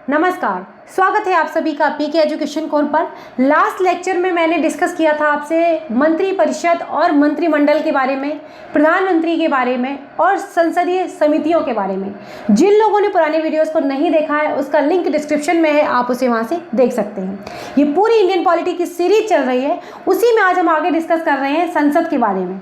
नमस्कार, स्वागत है आप सभी का पीके एजुकेशन कोर पर। लास्ट लेक्चर में मैंने डिस्कस किया था आपसे मंत्रिपरिषद और मंत्रिमंडल के बारे में, प्रधानमंत्री के बारे में और संसदीय समितियों के बारे में। जिन लोगों ने पुराने वीडियोस को नहीं देखा है उसका लिंक डिस्क्रिप्शन में है, आप उसे वहां से देख सकते हैं। ये पूरी इंडियन पॉलिटी की सीरीज चल रही है, उसी में आज हम आगे डिस्कस कर रहे हैं संसद के बारे में।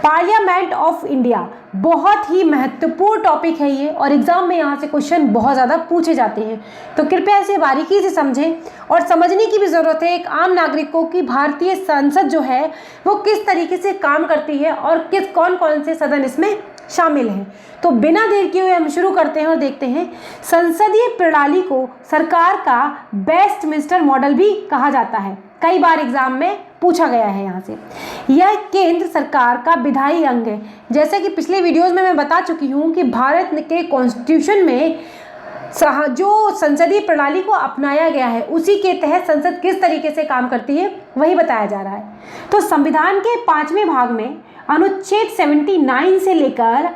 पार्लियामेंट ऑफ इंडिया बहुत ही महत्वपूर्ण टॉपिक है ये, और एग्जाम में यहाँ से क्वेश्चन बहुत ज़्यादा पूछे जाते हैं, तो कृपया इसे बारीकी से समझें। और समझने की भी ज़रूरत है एक आम नागरिक को कि भारतीय संसद जो है वो किस तरीके से काम करती है और कौन कौन से सदन इसमें शामिल हैं। तो बिना देर किए हुए हम शुरू करते हैं और देखते हैं। संसदीय प्रणाली को सरकार का वेस्टमिंस्टर मॉडल भी कहा जाता है, कई बार एग्जाम में पूछा गया है यहाँ से। यह केंद्र सरकार का विधायी अंग है। जैसे कि पिछले वीडियोस में मैं बता चुकी हूँ कि भारत के कॉन्स्टिट्यूशन में जो संसदीय प्रणाली को अपनाया गया है उसी के तहत संसद किस तरीके से काम करती है वही बताया जा रहा है। तो संविधान के 5वें भाग में अनुच्छेद 79 से लेकर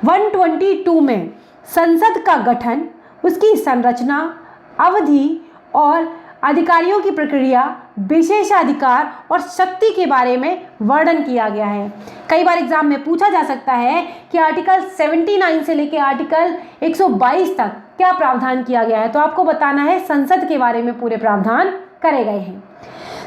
122 में संसद का गठन, उसकी संरचना, अवधि और अधिकारियों की प्रक्रिया, विशेषाधिकार और शक्ति के बारे में वर्णन किया गया है। कई बार एग्जाम में पूछा जा सकता है कि आर्टिकल 79 से लेकर आर्टिकल 122 तक क्या प्रावधान किया गया है, तो आपको बताना है संसद के बारे में पूरे प्रावधान करे गए हैं।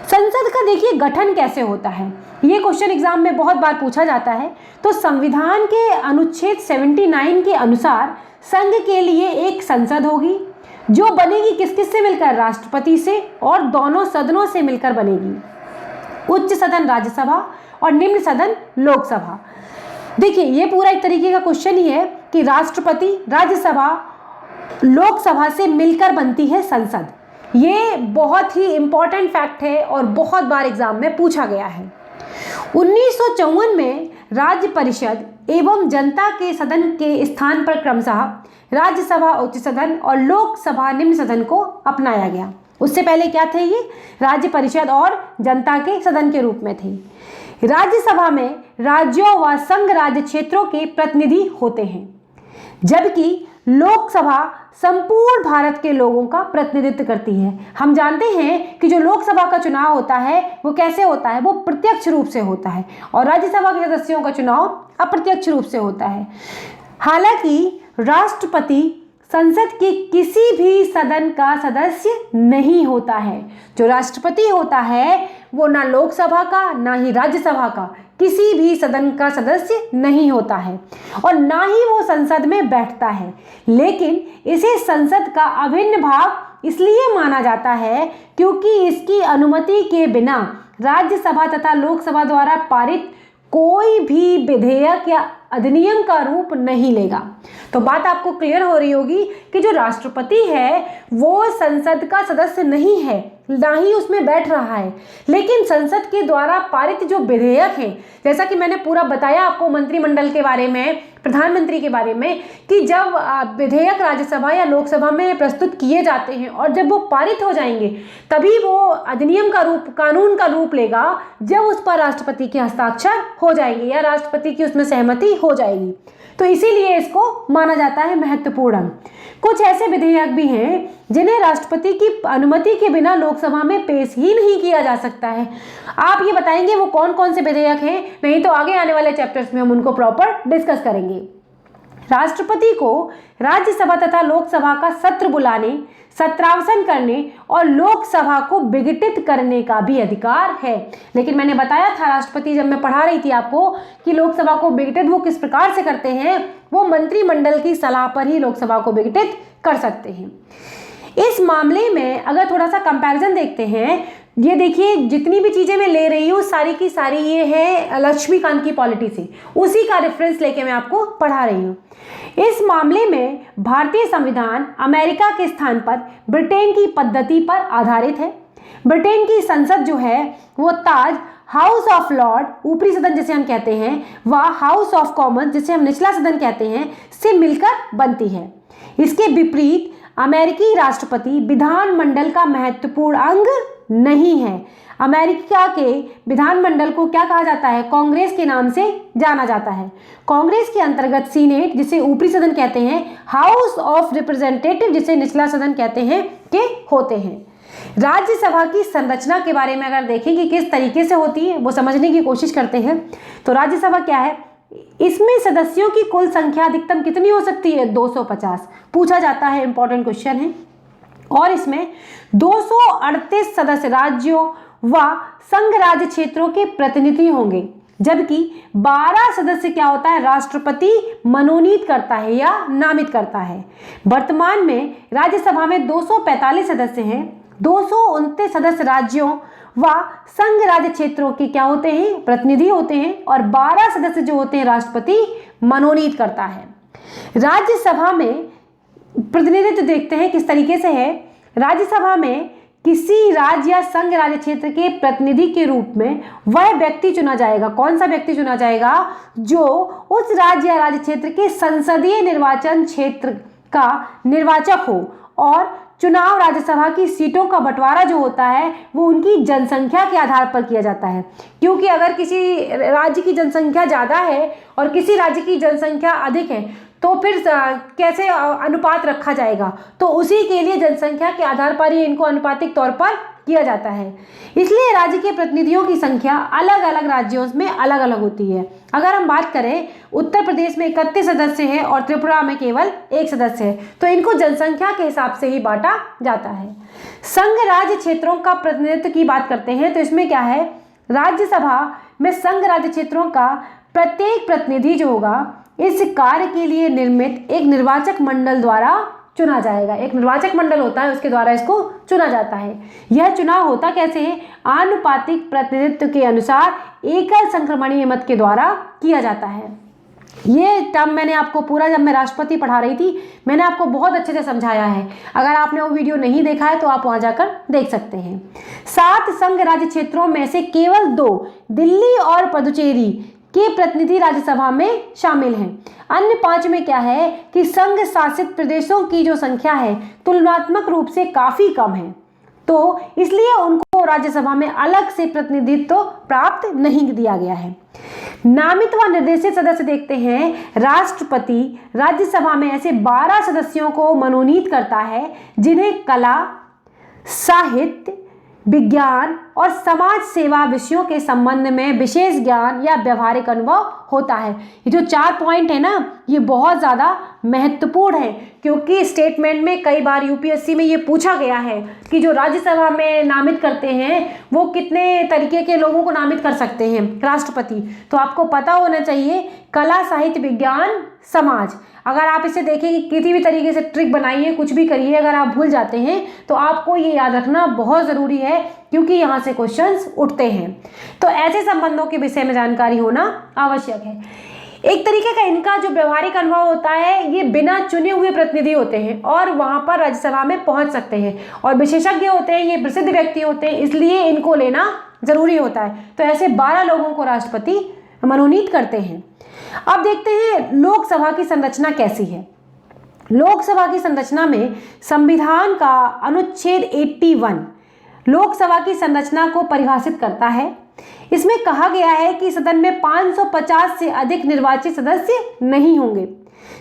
संसद का देखिए गठन कैसे होता है, ये क्वेश्चन एग्जाम में बहुत बार पूछा जाता है। तो संविधान के अनुच्छेद 79 के अनुसार संघ के लिए एक संसद होगी जो बनेगी किस किस से मिलकर, राष्ट्रपति से, और दोनों सदनों से मिलकर बनेगी। उच्च सदन राज्यसभा और निम्न सदन लोकसभा। देखिए ये पूरा एक तरीके का क्वेश्चन ही है कि राष्ट्रपति, राज्यसभा, लोकसभा से मिलकर बनती है संसद। ये बहुत ही इंपॉर्टेंट फैक्ट है और बहुत बार एग्जाम में पूछा गया है। 1954 में राज्य परिषद एवं जनता के सदन के स्थान पर क्रमशः राज्यसभा उच्च सदन और लोकसभा निम्न सदन को अपनाया गया। उससे पहले क्या थे, ये राज्य परिषद और जनता के सदन के रूप में थे। राज्यसभा में राज्यों व संघ राज्य क्षेत्रों के प्रतिनिधि होते हैं, जबकि लोकसभा संपूर्ण भारत के लोगों का प्रतिनिधित्व करती है। हम जानते हैं कि जो लोकसभा का चुनाव होता है वो कैसे होता है, वो प्रत्यक्ष रूप से होता है, और राज्यसभा के सदस्यों का चुनाव अप्रत्यक्ष रूप से होता है। हालांकि राष्ट्रपति संसद के किसी भी सदन का सदस्य नहीं होता है। जो राष्ट्रपति होता है वो ना लोकसभा का ना ही राज्यसभा का किसी भी सदन का सदस्य नहीं होता है, और ना ही वो संसद में बैठता है। लेकिन इसे संसद का अभिन्न भाग इसलिए माना जाता है क्योंकि इसकी अनुमति के बिना राज्यसभा तथा लोकसभा द्वारा पारित कोई भी विधेयक या अधिनियम का रूप नहीं लेगा। तो बात आपको क्लियर हो रही होगी कि जो राष्ट्रपति है वो संसद का सदस्य नहीं है, ना ही उसमें बैठ रहा है, लेकिन संसद के द्वारा पारित जो विधेयक है, जैसा कि मैंने पूरा बताया आपको मंत्रिमंडल के बारे में, प्रधानमंत्री के बारे में, कि जब विधेयक राज्यसभा या लोकसभा में प्रस्तुत किए जाते हैं और जब वो पारित हो जाएंगे तभी वो अधिनियम का रूप, कानून का रूप लेगा, जब उस पर राष्ट्रपति के हस्ताक्षर हो जाएंगे या राष्ट्रपति की उसमें सहमति हो जाएगी। तो इसीलिए इसको माना जाता है महत्वपूर्ण अंग। कुछ ऐसे विधेयक भी हैं जिन्हें राष्ट्रपति की अनुमति के बिना लोकसभा में पेश ही नहीं किया जा सकता है। आप ये बताएंगे वो कौन कौन से विधेयक हैं, नहीं तो आगे आने वाले चैप्टर्स में हम उनको प्रॉपर डिस्कस करेंगे। राष्ट्रपति को राज्यसभा तथा लोकसभा का सत्र बुलाने, सत्रावसान करने और लोकसभा को विघटित करने का भी अधिकार है। लेकिन मैंने बताया था राष्ट्रपति, जब मैं पढ़ा रही थी आपको, कि लोकसभा को विघटित वो किस प्रकार से करते हैं, वो मंत्रिमंडल की सलाह पर ही लोकसभा को विघटित कर सकते हैं। इस मामले में अगर थोड़ा सा कंपैरिजन देखते हैं, ये देखिए जितनी भी चीजें मैं ले रही हूँ सारी की सारी ये है लक्ष्मीकांत की पॉलिटी से, उसी का रेफरेंस लेके मैं आपको पढ़ा रही हूँ। इस मामले में भारतीय संविधान अमेरिका के स्थान पर ब्रिटेन की पद्धति पर आधारित है। ब्रिटेन की संसद जो है वो ताज हाउस ऑफ लॉर्ड, ऊपरी सदन जिसे हम कहते हैं, व हाउस ऑफ कॉमन्स जिसे हम निचला सदन कहते हैं, से मिलकर बनती है। इसके विपरीत अमेरिकी राष्ट्रपति विधानमंडल का महत्वपूर्ण अंग नहीं है। अमेरिका के विधानमंडल को क्या कहा जाता है? कांग्रेस के नाम से जाना जाता है। कांग्रेस के अंतर्गत सीनेट, जिसे ऊपरी सदन कहते हैं, हाउस ऑफ रिप्रेजेंटेटिव, जिसे निचला सदन कहते हैं, के होते हैं। राज्यसभा की संरचना के बारे में अगर देखें कि किस तरीके से होती है, वो समझने की कोशिश करते हैं। तो राज्यसभा क्या है? इसमें सदस्यों की कुल संख्या अधिकतम कितनी हो सकती है? 250 पूछा जाता है, इंपॉर्टेंट क्वेश्चन है। और इसमें 238 सदस्य राज्यों व संघ राज्य क्षेत्रों के प्रतिनिधि होंगे, जबकि 12 सदस्य क्या होता है? राष्ट्रपति मनोनीत करता है या नामित करता है। वर्तमान में राज्यसभा में 245 सदस्य हैं। 229 सदस्य राज्यों व संघ राज्य क्षेत्रों के क्या होते हैं? प्रतिनिधि होते हैं। और 12 सदस्य जो होते हैं राष्ट्रपति मनोनीत करता है। राज्यसभा में प्रतिनिधित्व देखते हैं किस तरीके से है। राज्यसभा में किसी राज्य या संघ राज्य क्षेत्र के प्रतिनिधि के रूप में वह व्यक्ति चुना जाएगा। कौन सा व्यक्ति चुना जाएगा? जो उस राज्य या राज्य क्षेत्र के संसदीय निर्वाचन क्षेत्र का निर्वाचक हो। और चुनाव राज्यसभा की सीटों का बंटवारा जो होता है वो उनकी जनसंख्या के आधार पर किया जाता है, क्योंकि अगर किसी राज्य की जनसंख्या ज़्यादा है और किसी राज्य की जनसंख्या अधिक है तो फिर कैसे अनुपात रखा जाएगा? तो उसी के लिए जनसंख्या के आधार पर ही इनको अनुपातिक तौर पर किया जाता है। इसलिए राज्य के प्रतिनिधियों की संख्या अलग अलग राज्यों में अलग अलग होती है। अगर हम बात करें, उत्तर प्रदेश में 31 सदस्य हैं और त्रिपुरा में केवल 1 सदस्य है, तो इनको जनसंख्या के हिसाब से ही बांटा जाता है। संघ राज्य क्षेत्रों का प्रतिनिधित्व की बात करते हैं तो इसमें क्या है? राज्यसभा में संघ राज्य क्षेत्रों का प्रत्येक प्रतिनिधि जो होगा इस कार्य के लिए निर्मित एक निर्वाचक मंडल द्वारा चुना जाएगा। एक निर्वाचक मंडल होता है, उसके द्वारा इसको चुना जाता है। यह चुनाव होता कैसे है? आनुपातिक प्रतिनिधित्व के अनुसार एकल संक्रमणीय मत के द्वारा किया जाता है। ये टर्म मैंने आपको पूरा, जब मैं राष्ट्रपति पढ़ा रही थी, मैंने आपको बहुत अच्छे से समझाया है। अगर आपने वो वीडियो नहीं देखा है तो आप वहां जाकर देख सकते हैं। 7 संघ राज्य क्षेत्रों में से केवल 2 दिल्ली और पुदुचेरी के प्रतिनिधि राज्यसभा में शामिल हैं। अन्य 5 में क्या है कि संघ शासित प्रदेशों की जो संख्या है तुलनात्मक रूप से काफी कम है, तो इसलिए उनको राज्यसभा में अलग से प्रतिनिधित्व प्राप्त नहीं दिया गया है। नामित व निर्देशित सदस्य देखते हैं। राष्ट्रपति राज्यसभा में ऐसे 12 सदस्यों को मनोनीत करता है जिन्हें कला, साहित्य, विज्ञान और समाज सेवा विषयों के संबंध में विशेष ज्ञान या व्यवहारिक अनुभव होता है। ये जो 4 पॉइंट है ना, ये बहुत ज़्यादा महत्वपूर्ण है, क्योंकि स्टेटमेंट में कई बार यूपीएससी में ये पूछा गया है कि जो राज्यसभा में नामित करते हैं वो कितने तरीके के लोगों को नामित कर सकते हैं राष्ट्रपति। तो आपको पता होना चाहिए कला, साहित्य, विज्ञान, समाज। अगर आप इसे देखें कि किसी भी तरीके से ट्रिक बनाइए, कुछ भी करिए, अगर आप भूल जाते हैं तो आपको ये याद रखना बहुत ज़रूरी है, क्योंकि यहाँ से क्वेश्चंस उठते हैं। तो ऐसे संबंधों के विषय में जानकारी होना आवश्यक है। एक तरीके का इनका जो व्यवहारिक अनुभव होता है, ये बिना चुने हुए प्रतिनिधि होते हैं और वहाँ पर राज्यसभा में पहुँच सकते हैं, और विशेषज्ञ होते हैं, ये प्रसिद्ध व्यक्ति होते हैं, इसलिए इनको लेना जरूरी होता है। तो ऐसे 12 लोगों को राष्ट्रपति मनोनीत करते हैं। अब देखते हैं लोकसभा की संरचना कैसी है। लोकसभा की संरचना में संविधान का अनुच्छेद 81 लोकसभा की संरचना को परिभाषित करता है। इसमें कहा गया है कि सदन में 550 से अधिक निर्वाचित सदस्य नहीं होंगे,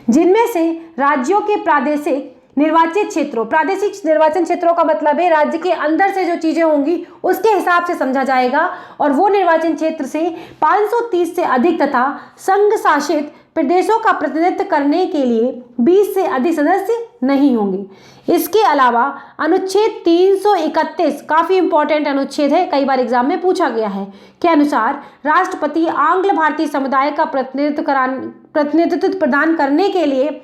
जिनमें से राज्यों के प्रादेशिक निर्वाचित क्षेत्रों, प्रादेशिक निर्वाचन क्षेत्रों का मतलब है राज्य के अंदर से जो चीजें होंगी उसके हिसाब से समझा जाएगा, और वो निर्वाचन क्षेत्र से 530 से अधिक तथा संघ शासित प्रदेशों का प्रतिनिधित्व करने के लिए 20 से अधिक सदस्य नहीं होंगे। इसके अलावा अनुच्छेद 331 काफी इंपॉर्टेंट अनुच्छेद है, कई बार एग्जाम में पूछा गया है, के अनुसार राष्ट्रपति आंग्ल भारतीय समुदाय का प्रतिनिधित्व प्रदान करने के लिए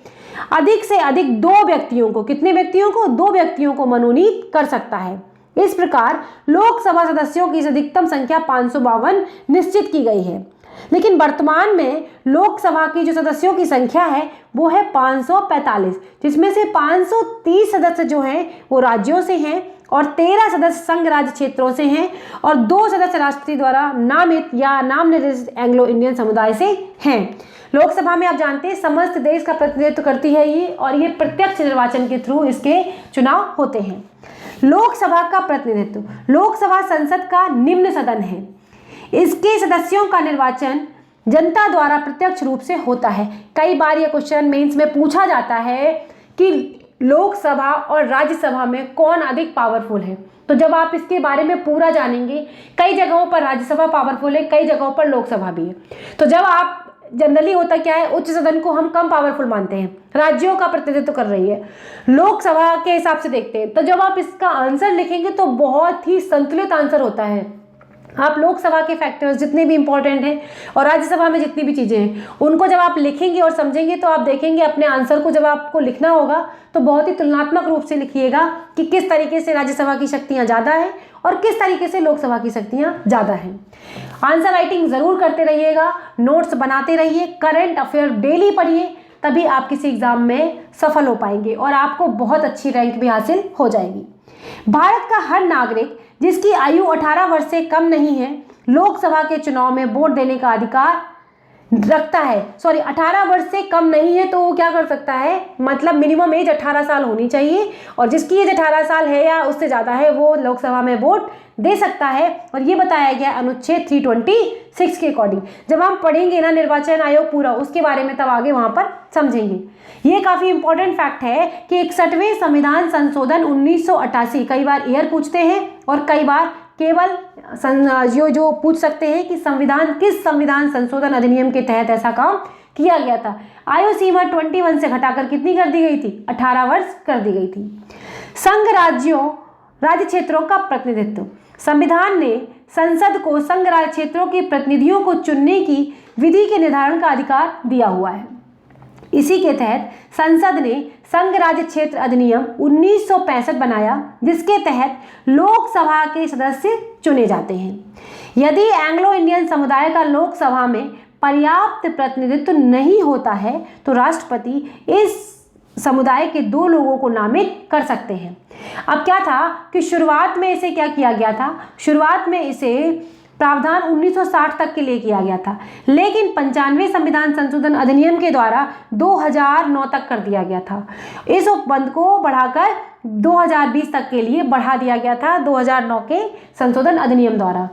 अधिक से अधिक 2 व्यक्तियों को, कितने व्यक्तियों को? 2 व्यक्तियों को मनोनीत कर सकता है। इस प्रकार लोकसभा सदस्यों की अधिकतम संख्या 552 निश्चित की गई है, लेकिन वर्तमान में लोकसभा की जो सदस्यों की संख्या है वो है 545, जिसमें से 530 सदस्य जो हैं वो राज्यों से हैं और 13 सदस्य संघ राज्य क्षेत्रों से हैं और 2 सदस्य राष्ट्रपति द्वारा नामित या नाम निर्देशित एंग्लो इंडियन समुदाय से हैं। लोकसभा में आप जानते हैं समस्त देश का प्रतिनिधित्व करती है ये, और ये प्रत्यक्ष निर्वाचन के थ्रू इसके चुनाव होते हैं। लोकसभा का प्रतिनिधित्व, लोकसभा संसद का निम्न सदन है। इसके सदस्यों का निर्वाचन जनता द्वारा प्रत्यक्ष रूप से होता है। कई बार यह क्वेश्चन मेंस में पूछा जाता है कि लोकसभा और राज्यसभा में कौन अधिक पावरफुल है। तो जब आप इसके बारे में पूरा जानेंगे, कई जगहों पर राज्यसभा पावरफुल है, कई जगहों पर लोकसभा भी है। तो जब आप जनरली होता क्या है, उच्च सदन को हम कम पावरफुल मानते हैं, राज्यों का प्रतिनिधित्व कर रही है, लोकसभा के हिसाब से देखते हैं। तो जब आप इसका आंसर लिखेंगे तो बहुत ही संतुलित आंसर होता है। आप लोकसभा के फैक्टर्स जितने भी इंपॉर्टेंट हैं और राज्यसभा में जितनी भी चीज़ें हैं उनको जब आप लिखेंगे और समझेंगे तो आप देखेंगे अपने आंसर को जब आपको लिखना होगा तो बहुत ही तुलनात्मक रूप से लिखिएगा कि किस तरीके से राज्यसभा की शक्तियाँ ज़्यादा हैं और किस तरीके से लोकसभा की शक्तियाँ ज़्यादा हैं। आंसर राइटिंग ज़रूर करते रहिएगा, नोट्स बनाते रहिए, करंट अफेयर डेली पढ़िए, तभी आप किसी एग्जाम में सफल हो पाएंगे और आपको बहुत अच्छी रैंक भी हासिल हो जाएगी। भारत का हर नागरिक जिसकी आयु 18 वर्ष से कम नहीं है लोकसभा के चुनाव में वोट देने का अधिकार रखता है। 18 वर्ष से कम नहीं है तो वो क्या कर सकता है, मतलब मिनिमम एज 18 साल होनी चाहिए और जिसकी एज 18 साल है या उससे ज़्यादा है वो लोकसभा में वोट दे सकता है। और ये बताया गया अनुच्छेद 326 के अकॉर्डिंग। जब हम पढ़ेंगे ना निर्वाचन आयोग पूरा उसके बारे में तब आगे वहाँ पर समझेंगे। ये काफ़ी इंपॉर्टेंट फैक्ट है कि 61वें संविधान संशोधन 1988, कई बार ईयर पूछते हैं और कई बार केवल जो पूछ सकते हैं कि संविधान किस संविधान संशोधन अधिनियम के तहत ऐसा काम किया गया था। आयु सीमा 21 से घटाकर कितनी कर दी गई थी, 18 वर्ष कर दी गई थी। संघ राज्य क्षेत्रों का प्रतिनिधित्व, संविधान ने संसद को संघ राज्य क्षेत्रों के प्रतिनिधियों को चुनने की विधि के निर्धारण का अधिकार दिया हुआ है। इसी के तहत संसद ने संघ राज्य क्षेत्र अधिनियम 1965 बनाया जिसके तहत लोकसभा के सदस्य चुने जाते हैं। यदि एंग्लो इंडियन समुदाय का लोकसभा में पर्याप्त प्रतिनिधित्व नहीं होता है तो राष्ट्रपति इस समुदाय के 2 लोगों को नामित कर सकते हैं। अब क्या था कि शुरुआत में इसे क्या किया गया था, शुरुआत में इसे प्रावधान 1960 तक के लिए किया गया था, लेकिन 95वें संविधान संशोधन अधिनियम के द्वारा 2009 तक कर दिया गया था। इस उपबंध को बढ़ाकर 2020 तक के लिए बढ़ा दिया गया था 2009 के संशोधन अधिनियम द्वारा।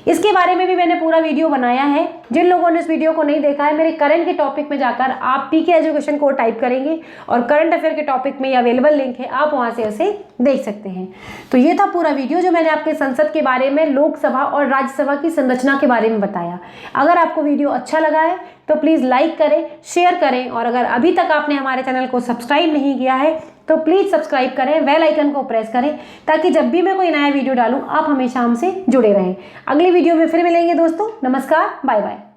इसके बारे में भी मैंने पूरा वीडियो बनाया है। जिन लोगों ने इस वीडियो को नहीं देखा है, मेरे करंट के टॉपिक में जाकर आप पीके एजुकेशन को टाइप करेंगे और करंट अफेयर के टॉपिक में ये अवेलेबल लिंक है, आप वहाँ से उसे देख सकते हैं। तो ये था पूरा वीडियो जो मैंने आपके संसद के बारे में, लोकसभा और राज्यसभा की संरचना के बारे में बताया। अगर आपको वीडियो अच्छा लगा है तो प्लीज़ लाइक करें, शेयर करें और अगर अभी तक आपने हमारे चैनल को सब्सक्राइब नहीं किया है तो प्लीज़ सब्सक्राइब करें, बेल आइकन को प्रेस करें ताकि जब भी मैं कोई नया वीडियो डालूं आप हमेशा हमसे जुड़े रहें। अगली वीडियो में फिर मिलेंगे दोस्तों। नमस्कार, बाय बाय।